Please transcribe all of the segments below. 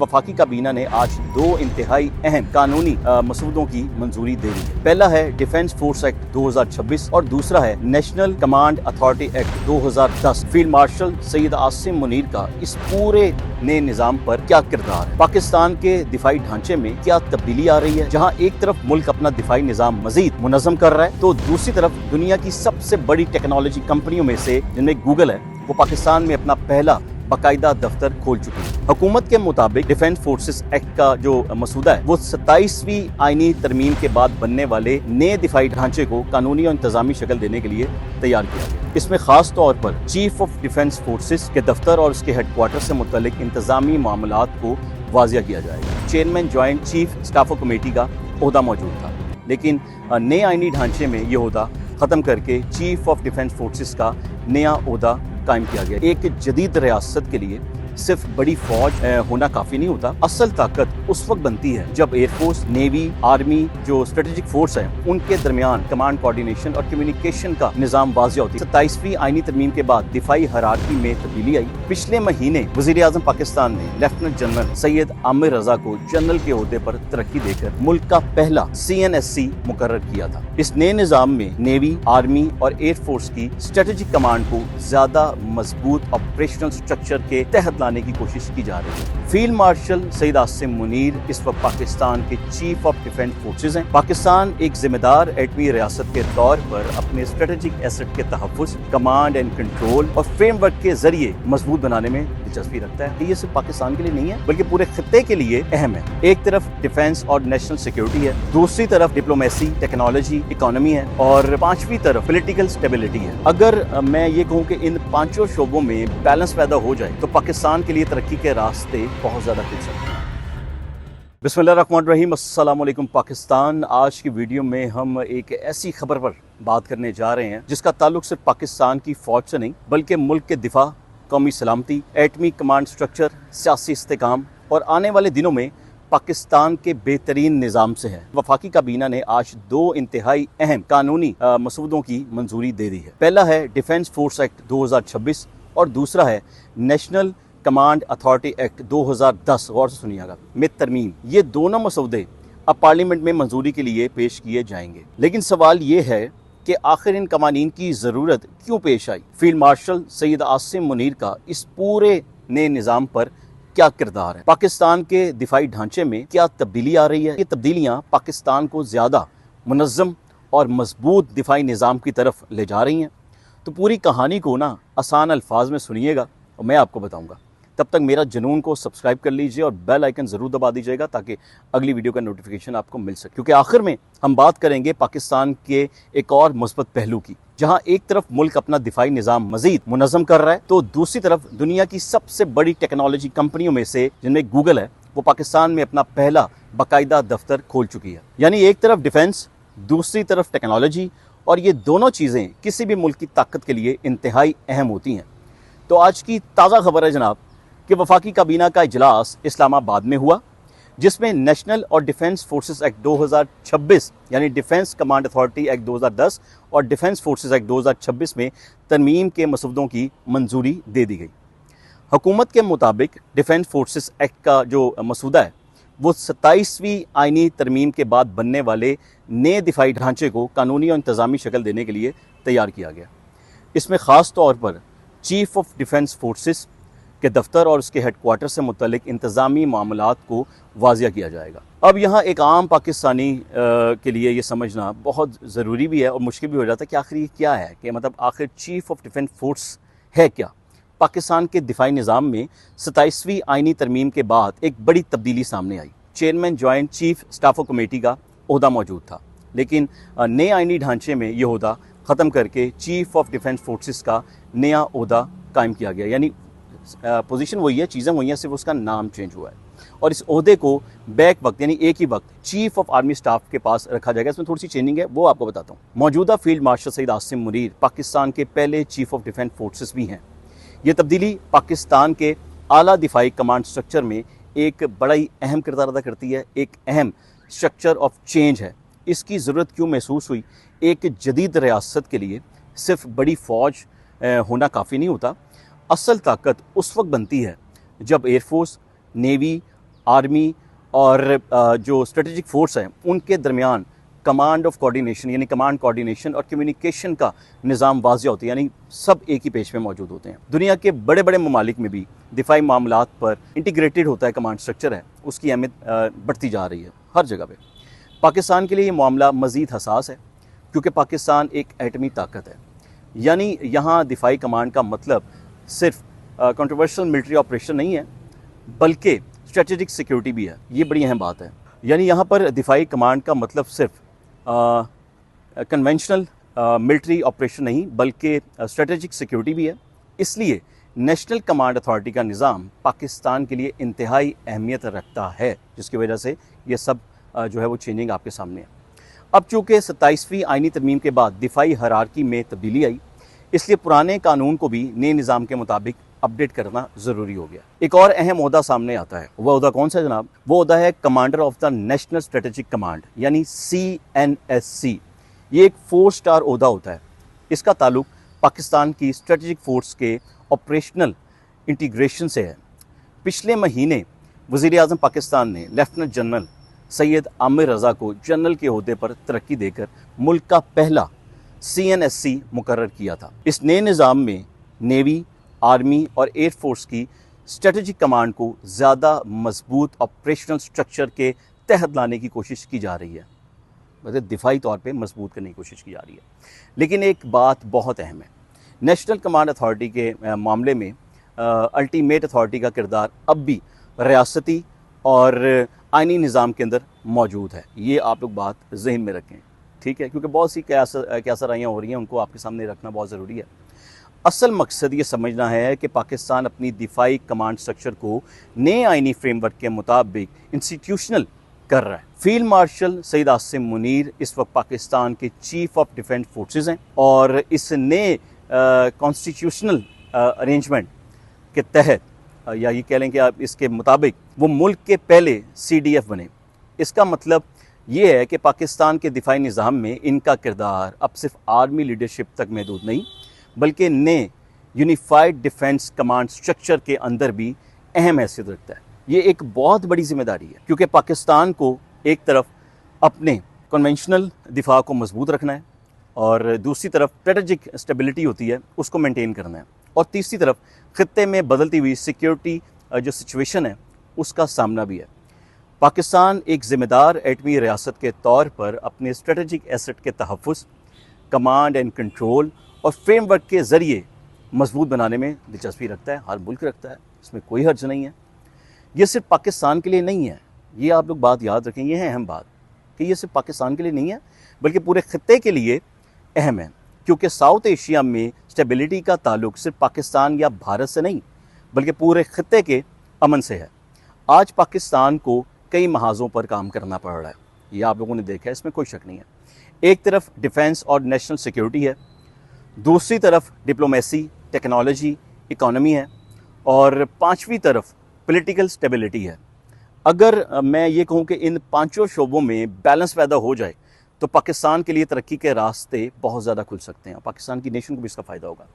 वफाकी काबीना ने आज दो इंतहाई अहम कानूनी मसूदों की मंजूरी दे दी है। पहला है डिफेंस फोर्स एक्ट 2026 और दूसरा है national command authority act 2010। Field marshal Syed Asim Munir का इस पूरे नए निजाम पर क्या किरदार है, पाकिस्तान के दिफाई ढांचे में क्या तब्दीली आ रही है, जहां एक तरफ मुल्क अपना दिफाई निजाम मजीद मुनज़्ज़म कर रहा है तो दूसरी तरफ दुनिया की सबसे बड़ी टेक्नोलॉजी कंपनियों में से जिनमें गूगल है वो पाकिस्तान में अपना पहला बाकायदा दफ्तर खोल चुकी है। हुकूमत के मुताबिक डिफेंस फोर्सेस एक्ट का जो मसूदा है वो 27वीं आईनी तरमीम के बाद बनने वाले नए दिफाई ढांचे को कानूनी और इंतजामी शक्ल देने के लिए तैयार किया गया। इसमें खास तौर पर चीफ ऑफ डिफेंस फोर्सेस के दफ्तर और उसके हेडक्वार्टर से मुतल्लिक इंतजामी मामलात को वाजिया किया जाएगा। Chairman joint chief staff committee का ओहदा मौजूद था, लेकिन नए आईनी ढांचे में ये ओहदा खत्म करके चीफ ऑफ डिफेंस फोर्सेस का नया ओहदा कायम किया गया। एक जदीद रियासत के लिए सिर्फ बड़ी फौज होना काफी नहीं होता, असल ताकत उस वक्त बनती है जब एयरफोर्स, नेवी, आर्मी जो स्ट्रेटेजिक फोर्स है उनके दरमियान कमांड कोऑर्डिनेशन और कम्युनिकेशन का निजाम वाज़िया होती है। 27वीं आईनी तरमीम के बाद दिफाई हरारकी में तब्दीली आई। पिछले महीने वज़ीर आज़म पाकिस्तान ने लेफ्टिनेंट जनरल सैयद आमिर रजा को जनरल के ओहदे पर तरक्की देकर मुल्क का पहला CNSC मुकर्रर किया था। इस नए निजाम में नेवी, आर्मी और एयरफोर्स की स्ट्रेटेजिक कमांड को ज्यादा मजबूत ऑपरेशनल स्ट्रक्चर के तहत लाने की कोशिश की जा रही है। फील्ड मार्शल सैयद आसिम मुनीर इस वक्त पाकिस्तान के चीफ ऑफ डिफेंस फोर्सेस हैं। पाकिस्तान एक जिम्मेदार एटमी रियासत के तौर पर अपने स्ट्रेटेजिक एसेट के तहफ्फुज़, कमांड एंड कंट्रोल और फ्रेमवर्क के जरिए मजबूत बनाने में दिलचस्पी रखता है। ये सिर्फ पाकिस्तान के लिए नहीं है बल्कि पूरे खित्ते के लिए अहम है। एक तरफ डिफेंस और नेशनल सिक्योरिटी है, दूसरी तरफ डिप्लोमेसी, टेक्नोलॉजी, इकोनॉमी है और पांचवी तरफ पॉलिटिकल स्टेबिलिटी है। अगर मैं ये कहूँ कि इन पांचों शोबों में बैलेंस पैदा हो जाए तो पाकिस्तान के लिए तरक्की के रास्ते बहुत ज्यादा खुल सकते हैं। बिस्मिल्लाहिर्रहमानिर्रहीम, अस्सलाम वालेकुम पाकिस्तान। आज की वीडियो में हम एक ऐसी खबर पर बात करने जा रहे हैं जिसका ताल्लुक सिर्फ पाकिस्तान की फौज से नहीं बल्कि मुल्क के दिफा, कौमी सलामती, एटमी कमांड स्ट्रक्चर, सियासी इस्तेकाम और आने वाले दिनों में पाकिस्तान के बेहतरीन निज़ाम से है। वफाकी काबीना ने आज दो इंतहाई अहम कानूनी मसूदों की मंजूरी दे दी है। पहला है डिफेंस फोर्स एक्ट 2026 और दूसरा है नेशनल कमांड अथॉरिटी एक्ट 2010। गौर से सुनिएगा, में तरमीम। ये दोनों मसूदे अब पार्लियामेंट में मंजूरी के लिए पेश किए जाएंगे, लेकिन सवाल ये है कि आखिर इन कवानीन की ज़रूरत क्यों पेश आई। फील्ड मार्शल सैयद आसिम मुनीर का इस पूरे नए निज़ाम पर क्या किरदार है, पाकिस्तान के दिफाई ढांचे में क्या तब्दीली आ रही है। ये तब्दीलियाँ पाकिस्तान को ज़्यादा मुनज़्ज़म और मजबूत दिफाई निज़ाम की तरफ ले जा रही हैं। तो पूरी कहानी को ना आसान अल्फाज में सुनिएगा और मैं आपको बताऊँगा। तब तक मेरा जुनून को सब्सक्राइब कर लीजिए और बेल आइकन ज़रूर दबा दीजिएगा ताकि अगली वीडियो का नोटिफिकेशन आपको मिल सके। क्योंकि आखिर में हम बात करेंगे पाकिस्तान के एक और मुस्बत पहलू की, जहां एक तरफ मुल्क अपना दिफाई निज़ाम मजीद मुनज़्ज़म कर रहा है तो दूसरी तरफ दुनिया की सबसे बड़ी टेक्नोलॉजी कंपनियों में से जिनमें गूगल है वो पाकिस्तान में अपना पहला बाकायदा दफ्तर खोल चुकी है। यानी एक तरफ डिफेंस, दूसरी तरफ टेक्नोलॉजी, और ये दोनों चीज़ें किसी भी मुल्क की ताकत के लिए इंतहाई अहम होती हैं। तो आज की ताज़ा खबर है जनाब कि वफाकी काबीना का इजलास इस्लामाबाद में हुआ, जिसमें नेशनल और डिफेंस फोर्सेस एक्ट 2026 यानी डिफेंस कमांड अथॉरिटी एक्ट 2010 और डिफेंस फोर्सेस एक्ट 2026 में तरमीम के मसूदों की मंजूरी दे दी गई। हुकूमत के मुताबिक डिफेंस फोर्सेस एक्ट का जो मसूदा है वो 27वीं आईनी तरमीम के बाद बनने वाले नए दिफाई ढांचे को कानूनी और इंतजामी शक्ल देने के लिए तैयार किया गया। इसमें ख़ास तौर पर चीफ ऑफ डिफेंस फोर्सेस के दफ्तर और उसके हेडक्वार्टर से मुतल्लिक इंतजामी मामलात को वाजिया किया जाएगा। अब यहाँ एक आम पाकिस्तानी के लिए ये समझना बहुत ज़रूरी भी है और मुश्किल भी हो जाता है कि आखिर ये क्या है, कि मतलब आखिर चीफ ऑफ डिफेंस फोर्स है क्या। पाकिस्तान के दिफाई निज़ाम में 27वीं आईनी तरमीम के बाद एक बड़ी तब्दीली सामने आई। Chairman joint chief staff committee का ओहदा मौजूद था, लेकिन नए आईनी ढांचे में ये ओहदा ख़त्म करके चीफ ऑफ डिफेंस फोर्सेस का नया ओहदा कायम किया गया। यानी पोजीशन वही है, चीज़ें वही हैं, सिर्फ उसका नाम चेंज हुआ है। और इस ओहदे को बैक वक्त यानी एक ही वक्त चीफ ऑफ आर्मी स्टाफ के पास रखा जाएगा। इसमें थोड़ी सी चेंजिंग है, वो आपको बताता हूँ। मौजूदा फील्ड मार्शल सैयद आसिम मुनीर पाकिस्तान के पहले चीफ ऑफ डिफेंस फोर्सेस भी हैं। ये तब्दीली पाकिस्तान के आला दिफाई कमांड स्ट्रक्चर में एक बड़ा ही अहम किरदार अदा करती है, एक अहम स्ट्रक्चर ऑफ चेंज है। इसकी ज़रूरत क्यों महसूस हुई? एक जदीद रियासत के लिए सिर्फ बड़ी फ़ौज होना काफ़ी नहीं होता, असल ताकत उस वक्त बनती है जब एयरफोर्स, नेवी, आर्मी और जो स्ट्रेटेजिक फोर्स हैं उनके दरमियान कमांड ऑफ कोऑर्डिनेशन यानी कमांड कोऑर्डिनेशन और कम्युनिकेशन का निज़ाम वाज़ेह होता है, यानी सब एक ही पेज पे मौजूद होते हैं। दुनिया के बड़े बड़े ममालिक में भी दिफाई मामलात पर इंटीग्रेटेड होता है कमांड स्ट्रक्चर है, उसकी अहमियत बढ़ती जा रही है हर जगह पे। पाकिस्तान के लिए ये मामला मज़ीद हसास है क्योंकि पाकिस्तान एक एटमी ताकत है, यानी यहाँ दिफाई कमांड का मतलब सिर्फ कंट्रोवर्शियल मिलिट्री ऑपरेशन नहीं है बल्कि स्ट्रेटेजिक सिक्योरिटी भी है। ये बड़ी अहम बात है। यानी यहाँ पर दिफाई कमांड का मतलब सिर्फ कन्वेंशनल मिलिट्री ऑपरेशन नहीं बल्कि स्ट्रेटेजिक सिक्योरिटी भी है। इसलिए नेशनल कमांड अथॉरिटी का निज़ाम पाकिस्तान के लिए इंतहाई अहमियत रखता है, जिसकी वजह से ये सब जो है वो चेंजिंग आपके सामने है। अब चूँकि 27वीं आइनी तरमीम के बाद दिफाई हरारकी में तब्दीली आई, इसलिए पुराने कानून को भी नए निज़ाम के मुताबिक अपडेट करना ज़रूरी हो गया। एक और अहम ओहदा सामने आता है, वह ओहदा कौन सा है जनाब? वो ओहदा है commander of the national strategic command यानी CNSC। ये एक 4 स्टार ओहदा होता है। इसका ताल्लुक पाकिस्तान की स्ट्रेटेजिक फोर्स के ऑपरेशनल इंटीग्रेशन से है। पिछले महीने वज़ीर-ए-आज़म पाकिस्तान ने लेफ्टिनेंट जनरल सैयद आमिर रज़ा को जनरल के ओहदे पर तरक्की देकर मुल्क का पहला CNSC मुकर्रर किया था। इस नए निज़ाम में नेवी, आर्मी और एयर फोर्स की स्ट्रेटेजिक कमांड को ज़्यादा मजबूत ऑपरेशनल स्ट्रक्चर के तहत लाने की कोशिश की जा रही है, मतलब दिफाई तौर पे मजबूत करने की कोशिश की जा रही है। लेकिन एक बात बहुत अहम है, नेशनल कमांड अथॉरिटी के मामले में अल्टीमेट अथॉरिटी का किरदार अब भी रियासती और आइनी निज़ाम के अंदर मौजूद है। ये आप लोग बात जहन में रखें, ठीक है, क्योंकि बहुत सी क्यासराइयाँ हो रही हैं, उनको आपके सामने रखना बहुत ज़रूरी है। असल मकसद ये समझना है कि पाकिस्तान अपनी दिफाई कमांड स्ट्रक्चर को नए आइनी फ्रेमवर्क के मुताबिक इंस्टीट्यूशनल कर रहा है। फील्ड मार्शल सईद आसिम मुनीर इस वक्त पाकिस्तान के चीफ ऑफ डिफेंस फोर्सेस हैं और इस नए कॉन्स्टिट्यूशनल अरेंजमेंट के तहत या ये कह लें कि आप इसके मुताबिक वो मुल्क के पहले CDF बने। इसका मतलब ये है कि पाकिस्तान के दिफाई निज़ाम में इनका किरदार अब सिर्फ आर्मी लीडरशिप तक महदूद नहीं बल्कि नए यूनिफाइड डिफेंस कमांड स्ट्रक्चर के अंदर भी अहम हैसियत रखता है। ये एक बहुत बड़ी जिम्मेदारी है क्योंकि पाकिस्तान को एक तरफ अपने कन्वेंशनल दिफा को मजबूत रखना है और दूसरी तरफ स्ट्रेटजिक स्टेबिलिटी होती है उसको मेंटेन करना है और तीसरी तरफ खित्ते में बदलती हुई सिक्योरिटी जो सिचुएशन है उसका सामना भी है। पाकिस्तान एक ज़िम्मेदार एटमी रियासत के तौर पर अपने स्ट्रेटजिक एसेट के तहफ़्फ़ुज़, कमांड एंड कंट्रोल और फ्रेमवर्क के ज़रिए मजबूत बनाने में दिलचस्पी रखता है। हर मुल्क रखता है, इसमें कोई हर्ज नहीं है। ये सिर्फ पाकिस्तान के लिए नहीं है, ये आप लोग बात याद रखें, ये है अहम बात कि ये सिर्फ पाकिस्तान के लिए नहीं है बल्कि पूरे खित्ते के लिए अहम है, क्योंकि साउथ एशिया में स्टेबिलिटी का ताल्लुक सिर्फ पाकिस्तान या भारत से नहीं बल्कि पूरे खित्ते के अमन से है। आज पाकिस्तान को कई महाजों पर काम करना पड़ रहा है, ये आप लोगों ने देखा है, इसमें कोई शक नहीं है। एक तरफ डिफेंस और नेशनल सिक्योरिटी है, दूसरी तरफ डिप्लोमेसी, टेक्नोलॉजी, इकोनॉमी है और पांचवी तरफ पॉलिटिकल स्टेबिलिटी है। अगर मैं ये कहूँ कि इन पांचों शोबों में बैलेंस पैदा हो जाए तो पाकिस्तान के लिए तरक्की के रास्ते बहुत ज़्यादा खुल सकते हैं, पाकिस्तान की नेशन को भी इसका फ़ायदा होगा।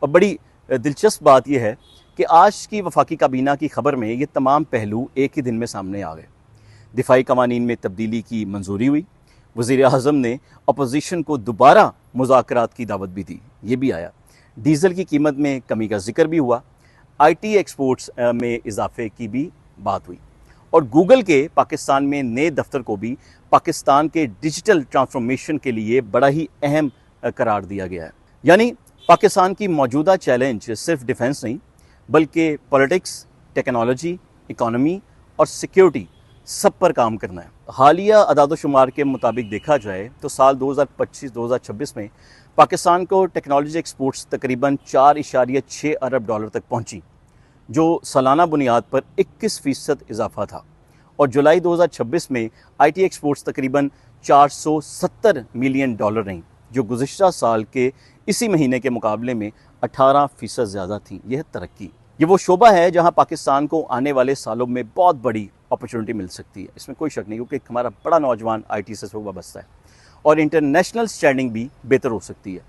और बड़ी दिलचस्प बात यह है कि आज की वफाकी काबीना की खबर में ये तमाम पहलू एक ही दिन में सामने आ गए। दिफाई कवानीन में तब्दीली की मंजूरी हुई, वज़ीर-ए-आज़म ने अपोजिशन को दोबारा मुज़ाकरात की दावत भी दी, ये भी आया। डीज़ल की कीमत में कमी का जिक्र भी हुआ, IT एक्सपोर्ट्स में इजाफे की भी बात हुई और गूगल के पाकिस्तान में नए दफ्तर को भी पाकिस्तान के डिजिटल ट्रांसफॉर्मेशन के लिए बड़ा ही अहम करार दिया गया है। यानी पाकिस्तान की मौजूदा चैलेंज सिर्फ डिफेंस नहीं बल्कि पॉलिटिक्स, टेक्नोलॉजी, इकोनॉमी और सिक्योरिटी सब पर काम करना है। हालिया अदाद-ओ-शुमार के मुताबिक देखा जाए तो साल 2025-2026 में पाकिस्तान को टेक्नोलॉजी एक्सपोर्ट्स तकरीबन 4.6 अरब डॉलर तक पहुंची, जो सालाना बुनियाद पर 21% इजाफा था और जुलाई 2026 में IT एक्सपोर्ट्स तकरीबन 470 मिलियन डॉलर रहीं, जो गुज़िश्ता साल के इसी महीने के मुकाबले में 18% ज़्यादा थी। यह तरक्की, ये वो शोबा है जहां पाकिस्तान को आने वाले सालों में बहुत बड़ी अपॉर्चुनिटी मिल सकती है, इसमें कोई शक नहीं, क्योंकि हमारा बड़ा नौजवान IT से वाबस्ता है और इंटरनेशनल स्टैंडिंग भी बेहतर हो सकती है।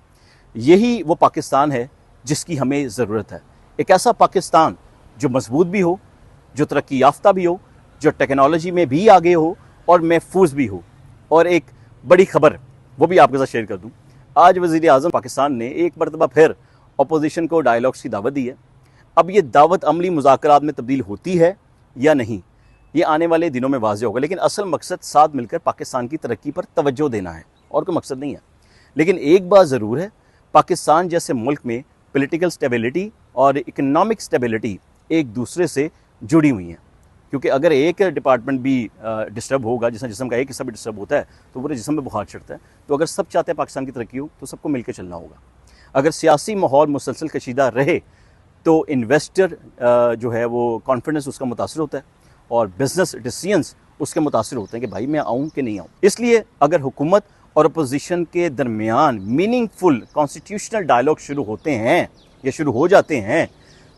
यही वो पाकिस्तान है जिसकी हमें ज़रूरत है, एक ऐसा पाकिस्तान जो मजबूत भी हो, जो तरक्की याफ्ता भी हो, जो टेक्नोलॉजी में भी आगे हो और महफूज भी हो। और एक बड़ी खबर वो भी आपके साथ शेयर कर दूं। आज वज़ीर आज़म पाकिस्तान ने एक मरतबा फिर अपोजिशन को डायलॉग्स की दावत दी है। अब ये दावत अमली मुज़ाकरात में तब्दील होती है या नहीं, ये आने वाले दिनों में वाज़ेह होगा। लेकिन असल मकसद साथ मिलकर पाकिस्तान की तरक्की पर तवज्जो देना है, और कोई मकसद नहीं है। लेकिन एक बात ज़रूर है, पाकिस्तान जैसे मुल्क में पॉलिटिकल स्टेबिलिटी और इकनॉमिक स्टेबिलिटी एक दूसरे से जुड़ी हुई हैं। क्योंकि अगर एक डिपार्टमेंट भी डिस्टर्ब होगा, जिसम का एक हिस्सा भी डिस्टर्ब होता है तो पूरे जिस्म में बुखार चढ़ता है। तो अगर सब चाहते हैं पाकिस्तान की तरक्की हो तो सबको मिलकर चलना होगा। अगर सियासी माहौल मुसलसल कशीदा रहे तो इन्वेस्टर जो है वो कॉन्फिडेंस उसका मुतासर होता है और बिजनेस डिसीजंस उसके मुतासर होते हैं कि भाई मैं आऊँ कि नहीं आऊँ। इसलिए अगर हुकूमत और अपोजिशन के दरमियान मीनिंगफुल कॉन्स्टिट्यूशनल डायलॉग शुरू होते हैं या शुरू हो जाते हैं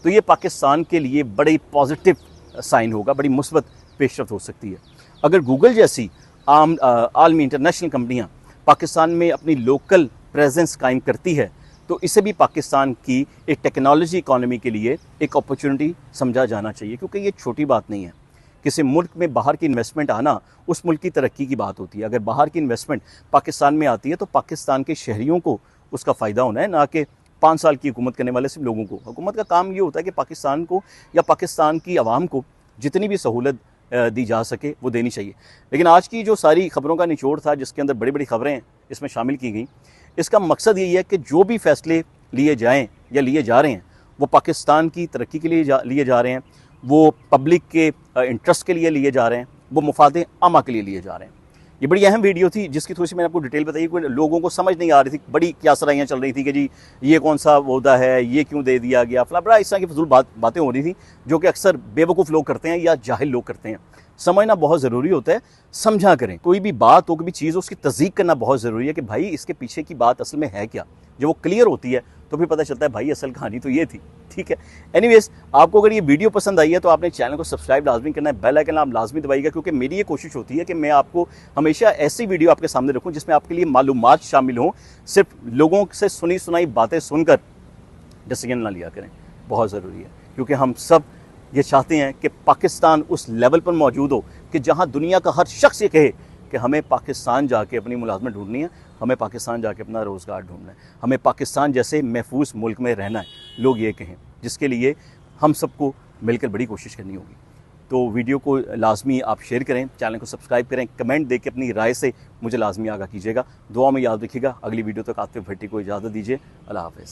तो ये पाकिस्तान के लिए बड़ी पॉजिटिव साइन होगा, बड़ी मुस्बत पेशरफ्त हो सकती है। अगर गूगल जैसी आलमी इंटरनेशनल कंपनियां पाकिस्तान में अपनी लोकल प्रेजेंस कायम करती है तो इसे भी पाकिस्तान की एक टेक्नोलॉजी इकॉनमी के लिए एक अपॉर्चुनिटी समझा जाना चाहिए। क्योंकि ये छोटी बात नहीं है, किसी मुल्क में बाहर की इन्वेस्टमेंट आना उस मुल्क की तरक्की की बात होती है। अगर बाहर की इन्वेस्टमेंट पाकिस्तान में आती है तो पाकिस्तान के शहरियों को उसका फ़ायदा होना है, ना कि 5 साल की हुकूमत करने वाले सिर्फ लोगों को। हुकूमत का काम ये होता है कि पाकिस्तान को या पाकिस्तान की आवाम को जितनी भी सहूलत दी जा सके वो देनी चाहिए। लेकिन आज की जो सारी खबरों का निचोड़ था, जिसके अंदर बड़ी बड़ी खबरें इसमें शामिल की गई, इसका मकसद यही है कि जो भी फैसले लिए जाएँ या लिए जा रहे हैं वो पाकिस्तान की तरक्की के लिए लिए जा रहे हैं, वो पब्लिक के इंटरेस्ट के लिए लिए जा रहे हैं, वो मुफादे आमा के लिए लिए जा रहे हैं। ये बड़ी अहम वीडियो थी जिसकी थोड़ी सी मैंने आपको डिटेल बताई। कोई लोगों को समझ नहीं आ रही थी, बड़ी क्यासराइयाँ चल रही थी कि जी ये कौन सा वोदा है, ये क्यों दे दिया गया, फला बड़ा इस तरह की फजूल बातें हो रही थी जो कि अक्सर बेवकूफ़ लोग करते हैं या जाहिल लोग करते हैं। समझना बहुत ज़रूरी होता है, समझा करें। कोई भी बात हो, कोई भी चीज़ हो, उसकी तस्दीक करना बहुत ज़रूरी है कि भाई इसके पीछे की बात असल में है क्या। जब वो क्लियर होती है तो फिर पता चलता है भाई असल कहानी तो ये थी। ठीक है, एनीवेज आपको अगर ये वीडियो पसंद आई है तो आपने चैनल को सब्सक्राइब लाजमी करना है, बेल आइकन आप लाजमी दबाइएगा। क्योंकि मेरी ये कोशिश होती है कि मैं आपको हमेशा ऐसी वीडियो आपके सामने रखूँ जिसमें आपके लिए मालूमात शामिल हों। सिर्फ लोगों से सुनी सुनाई बातें सुनकर डिसीजन ना लिया करें, बहुत ज़रूरी है। क्योंकि हम सब ये चाहते हैं कि पाकिस्तान उस लेवल पर मौजूद हो कि जहाँ दुनिया का हर शख्स ये कहे कि हमें पाकिस्तान जाके अपनी मुलाजमत ढूंढनी है, हमें पाकिस्तान जाके अपना रोज़गार ढूंढना है, हमें पाकिस्तान जैसे महफूज मुल्क में रहना है, लोग ये कहें, जिसके लिए हम सबको मिलकर बड़ी कोशिश करनी होगी। तो वीडियो को लाजमी आप शेयर करें, चैनल को सब्सक्राइब करें, कमेंट दे के अपनी राय से मुझे लाजमी आगाह कीजिएगा। दुआ में याद रखिएगा। अगली वीडियो तक आतिफ भट्टी को इजाज़त दीजिए। अल्लाह हाफ़िज़।